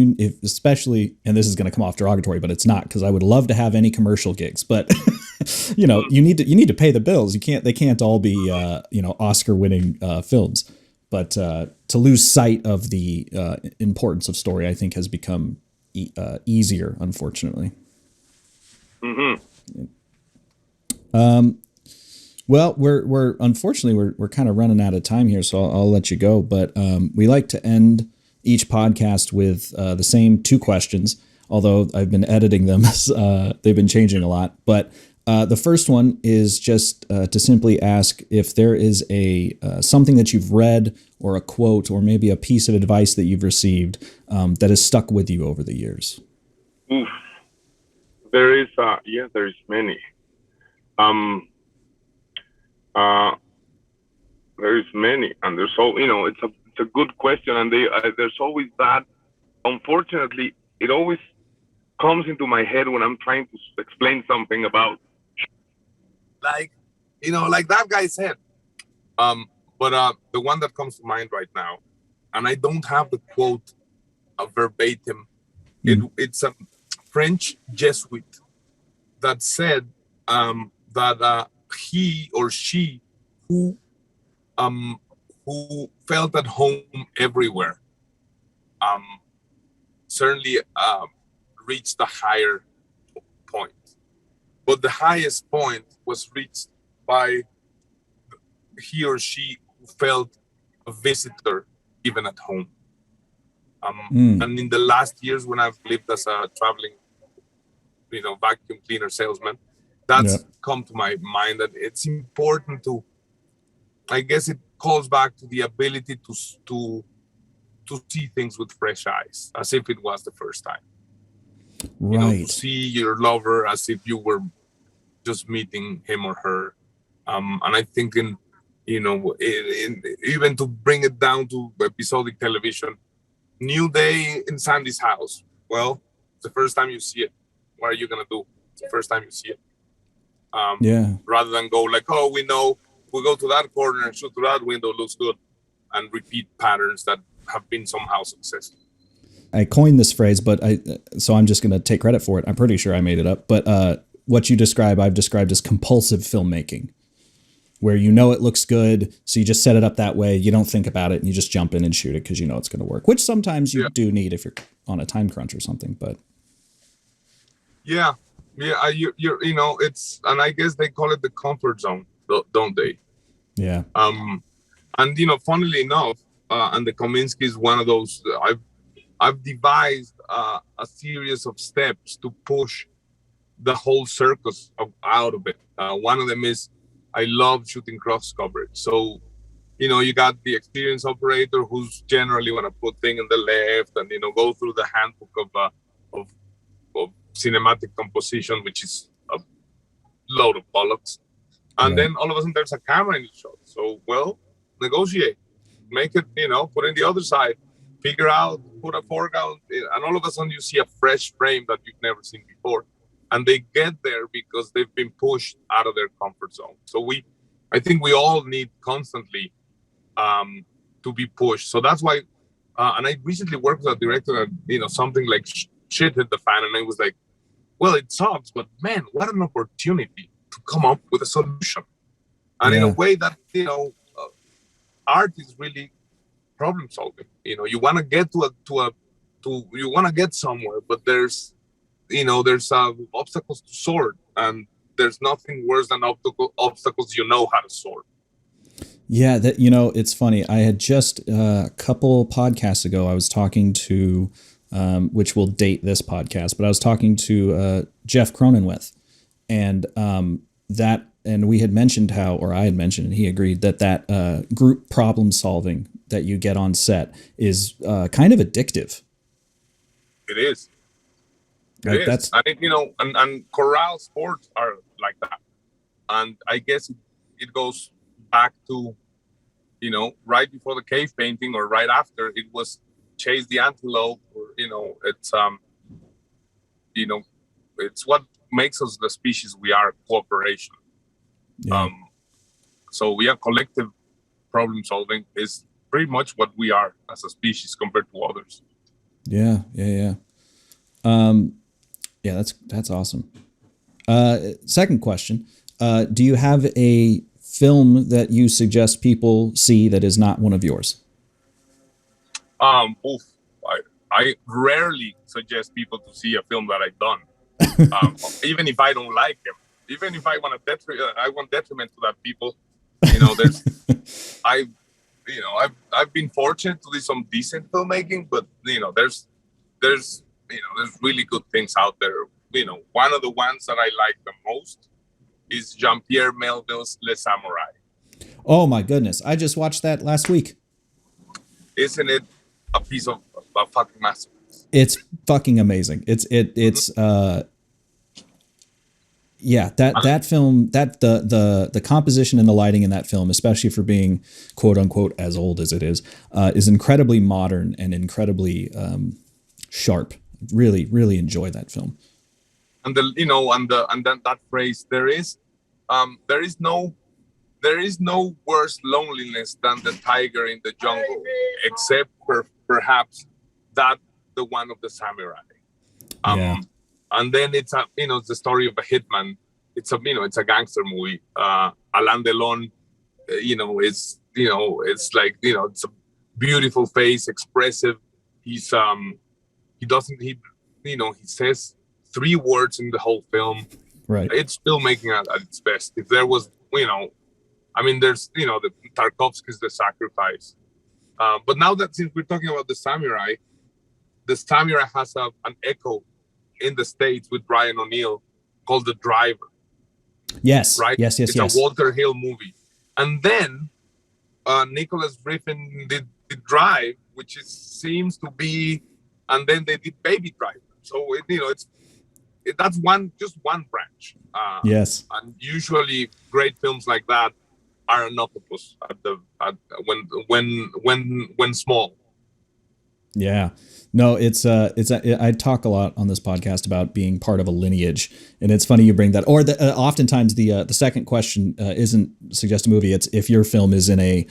especially, and this is going to come off derogatory, but it's not, because I would love to have any commercial gigs, but you need to pay the bills. They can't all be Oscar winning films. But to lose sight of the importance of story, I think, has become easier, unfortunately. Mm-hmm. Well, we're unfortunately we're kind of running out of time here, so I'll let you go. But we like to end each podcast with the same two questions. Although I've been editing them, they've been changing a lot. But the first one is just to simply ask if there is a something that you've read, or a quote, or maybe a piece of advice that you've received that has stuck with you over the years. Oof. There's many. There's many, and there's it's a good question, and there's always that. Unfortunately, it always comes into my head when I'm trying to explain something about, like that guy said. But the one that comes to mind right now, and I don't have the quote verbatim. It's a French Jesuit that said that he or she who felt at home everywhere certainly reached a higher point. But the highest point was reached by he or she who felt a visitor even at home. And in the last years, when I've lived as a traveling, vacuum cleaner salesman, that's come to my mind, that it's important to, I guess it calls back to the ability to see things with fresh eyes, as if it was the first time. Right. To see your lover as if you were just meeting him or her. And I think even to bring it down to episodic television, New Day in Sandy's house. Well, it's the first time you see it. What are you going to do? It's the first time you see it. Rather than go like, oh, we know, we go to that corner and shoot through that window, looks good, and repeat patterns that have been somehow successful. I coined this phrase, but so I'm just going to take credit for it. I'm pretty sure I made it up. But what you describe, I've described as compulsive filmmaking, where it looks good, so you just set it up that way. You don't think about it, and you just jump in and shoot it because it's going to work. Which sometimes you do need if you're on a time crunch or something. But it's, and I guess they call it the comfort zone, don't they? Yeah. And funnily enough, and the Kominsky is one of those. I've devised a series of steps to push the whole circus out of it. One of them is, I love shooting cross coverage. So, you got the experienced operator who's generally want to put thing in the left and, go through the handbook of cinematic composition, which is a load of bollocks. And then all of a sudden there's a camera in the shot. So, negotiate, make it, put in the other side, figure out, put a foreground, and all of a sudden you see a fresh frame that you've never seen before. And they get there because they've been pushed out of their comfort zone. So I think we all need constantly to be pushed. So that's why, and I recently worked with a director that, something like shit hit the fan. And I was like, well, it sucks, but man, what an opportunity to come up with a solution. And in a way that, art is really problem solving. You want to get you want to get somewhere, but there's obstacles to sort, and there's nothing worse than obstacles how to sort. Yeah, it's funny. I had just a couple podcasts ago, I was talking to which will date this podcast, but I was talking to Jeff Cronenweth, and we had mentioned how, or I had mentioned, and he agreed that group problem solving that you get on set is kind of addictive. It is. Like That's, I mean, and corral sports are like that. And I guess it goes back to, right before the cave painting or right after, it was chase the antelope, or, it's what makes us the species we are, cooperation. Yeah. So collective problem solving is pretty much what we are as a species compared to others. Yeah. That's awesome. Second question. Do you have a film that you suggest people see that is not one of yours? I rarely suggest people to see a film that I've done, even if I don't like them. Even if I want detriment to that people. I've been fortunate to do some decent filmmaking, but there's really good things out there. One of the ones that I like the most is Jean-Pierre Melville's Les Samurai. Oh my goodness! I just watched that last week. Isn't it a piece of a fucking masterpiece? It's fucking amazing. That film, the composition and the lighting in that film, especially for being quote unquote as old as it is incredibly modern and incredibly sharp. Really, really enjoy that film. And that phrase, there is no worse loneliness than the tiger in the jungle, except for perhaps the one of the samurai. And then it's the story of a hitman. It's a gangster movie. Alain Delon, it's it's a beautiful face, expressive. He says 3 words in the whole film. Right. It's filmmaking at its best. If there was, there's, the Tarkovsky's The Sacrifice. But now that since we're talking about the samurai has an echo in the States with Brian O'Neill called The Driver. Yes. Right? Yes. It's a Walter Hill movie. And then Nicholas Griffin did Drive, which seems to be, and then they did Baby Driver. So that's just one branch. Yes. And usually great films like that are an octopus when small. Yeah. No, I talk a lot on this podcast about being part of a lineage, and it's funny you bring that. Or oftentimes the second question isn't suggest a movie. It's if your film is in a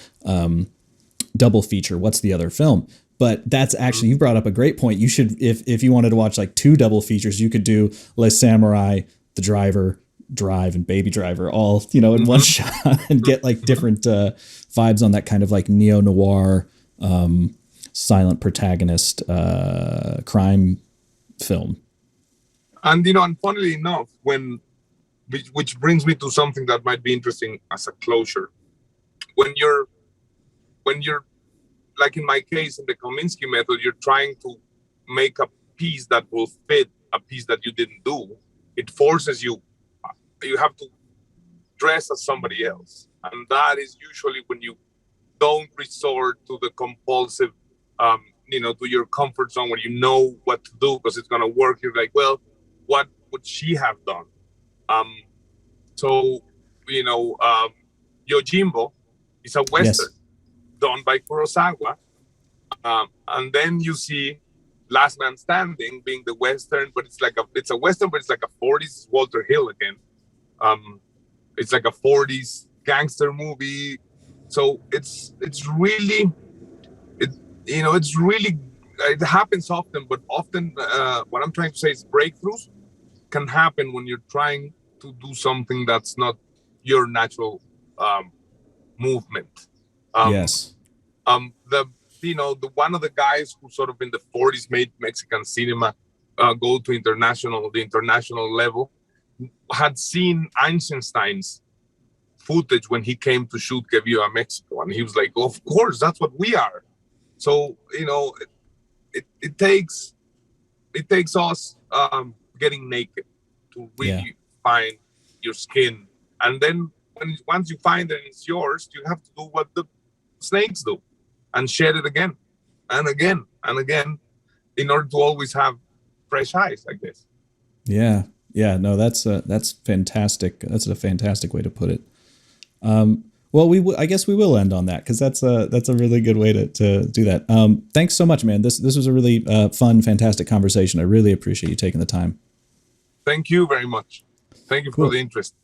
double feature, what's the other film? But that's actually, you brought up a great point. You should, if you wanted to watch like 2 double features, you could do Les Samurai, The Driver, Drive, and Baby Driver all in one shot and get like different vibes on that kind of like neo-noir silent protagonist crime film. And and funnily enough, which brings me to something that might be interesting as a closure, when you're like in my case in the Kominsky method, you're trying to make a piece that will fit a piece that you didn't do. It forces you have to dress as somebody else, and that is usually when you don't resort to the compulsive to your comfort zone where you know what to do because it's going to work. You're like, well, what would she have done? Yojimbo is a Western done by Kurosawa. And then you see Last Man Standing being the Western, but it's a Western, but it's like a 40s Walter Hill again. It's like a 40s gangster movie. So it's really, it happens often, but often what I'm trying to say is breakthroughs can happen when you're trying to do something that's not your natural movement. Yes. The one of the guys who sort of in the 40s made Mexican cinema go to the international level had seen Eisenstein's footage when he came to shoot Que Viva Mexico, and he was like, of course, that's what we are. So it takes it takes us getting naked to really find your skin. And then once you find that it's yours, you have to do what the snakes do and shed it again and again and again in order to always have fresh eyes, I guess. Yeah. Yeah. No, that's fantastic. That's a fantastic way to put it. Well, I guess we will end on that because that's a really good way to do that. Thanks so much, man. This was a really fun, fantastic conversation. I really appreciate you taking the time. Thank you very much. Thank you for the interest.